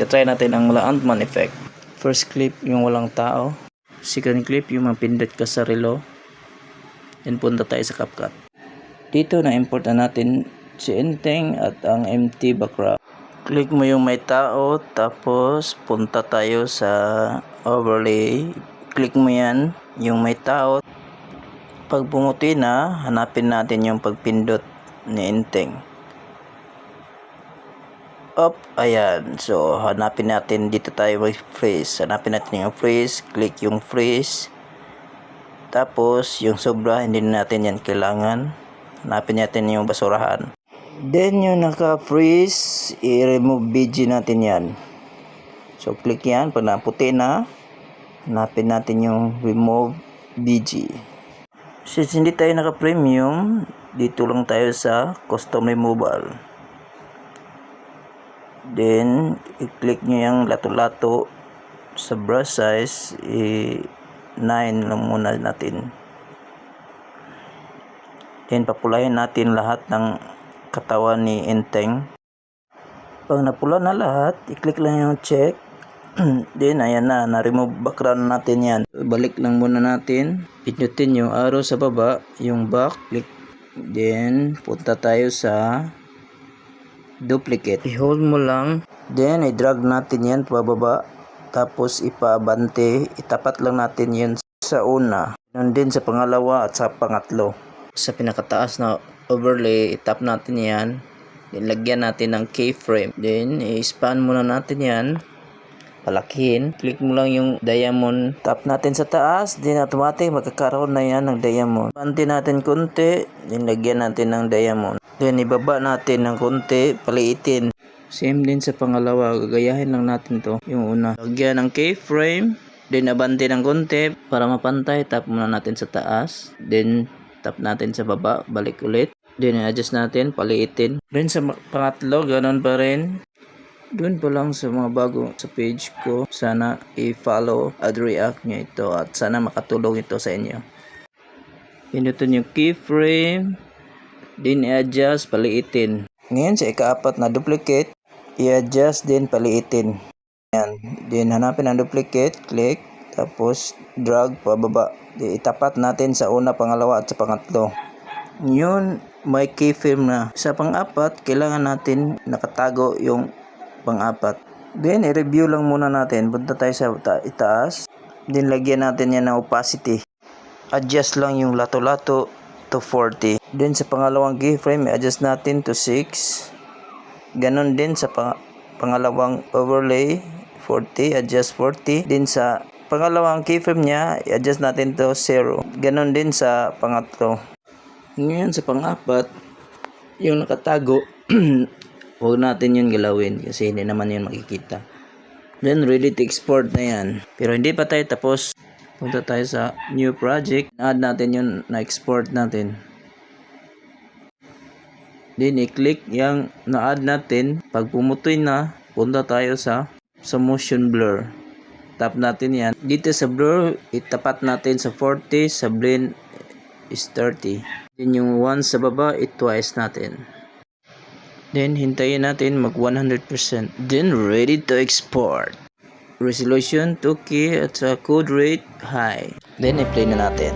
Try natin ang mula Ant-Man effect. First clip yung walang tao. Second clip yung mapindot ka sa relo. Then punta tayo sa CapCut. Dito na import na natin si Enteng at ang empty background. Click mo yung may tao, tapos punta tayo sa overlay. Click mo yan, yung may tao. Pag pumuti na, hanapin natin yung pagpindot ni Enteng. Up, ayan. So, hanapin natin, dito tayo mag-freeze. Hanapin natin yung freeze, click yung freeze. Tapos, yung sobra, hindi natin yan kailangan. Hanapin natin yung basurahan. Then, yung naka-freeze, i-remove BG natin yan. So, click yan. Pag naputi na, hanapin natin yung remove BG. Since hindi tayo naka-premium, dito lang tayo sa custom removal. Then, i-click nyo yung lato-lato sa brush size, 9 lang muna natin. Then, papulahin natin lahat ng katawan ni Enteng. Pag napula na lahat, i-click lang yung check. Then, ayan na-remove background natin yan. Balik lang muna natin. Pindutin yung arrow sa baba, yung back, click. Then, punta tayo sa duplicate. I-hold mo lang. Then, i-drag natin yan pababa. Tapos, ipaabante. Itapat lang natin yun sa una. Ganun din sa pangalawa at sa pangatlo. Sa pinakataas na overlay, itap natin yan. Then, lagyan natin ng keyframe. Then, i-span muna natin yan. Palakihin. Click mo lang yung diamond. Tap natin sa taas. Then, automatic magkakaroon na yan ng diamond. Pante natin konti. Then, lagyan natin ng diamond. Then, ibaba natin ng konti, paliitin. Same din sa pangalawa, gagayahin lang natin to yung una. Lagyan ng keyframe, then abante ng konti para mapantay. Tap muna natin sa taas, then tap natin sa baba, balik ulit. Then, adjust natin, paliitin. Then, sa pangatlo, ganun pa rin. Doon pa lang sa mga bago sa page ko, sana i-follow at react nyo ito at sana makatulong ito sa inyo. Pinutin yung keyframe. Then, i-adjust, paliitin. Ngayon, sa ikaapat na duplicate, i-adjust, then paliitin. Ayan. Then, hanapin ang duplicate, click, tapos drag pababa. Then, itapat natin sa una, pangalawa, at sa pangatlo. Yun, may keyframe na. Sa pang-apat, kailangan natin nakatago yung pang-apat. Then, i-review lang muna natin. Punta tayo sa itaas. Then, lagyan natin yan ng opacity. Adjust lang yung lato-lato to 40. Then sa pangalawang keyframe, i-adjust natin to 6. Ganon din sa pangalawang overlay, 40, adjust 40. Then sa pangalawang keyframe niya, i-adjust natin to 0. Ganon din sa pangatlo. Ngayon sa pang-apat, yung nakatago, huwag natin yun galawin kasi hindi naman yun makikita. Then ready to export na yan. Pero hindi pa tayo tapos. Punta tayo sa new project. Add natin yung na-export natin. Then, i-click yung na-add natin. Pag pumutoy na, punta tayo sa motion blur. Tap natin yan. Dito sa blur, itapat natin sa 40. Sa blend is 30. Then, yung 1 sa baba, twice natin. Then, hintayin natin mag 100%. Then, ready to export. Resolution 2K at sa code rate high. Then, i-play na natin.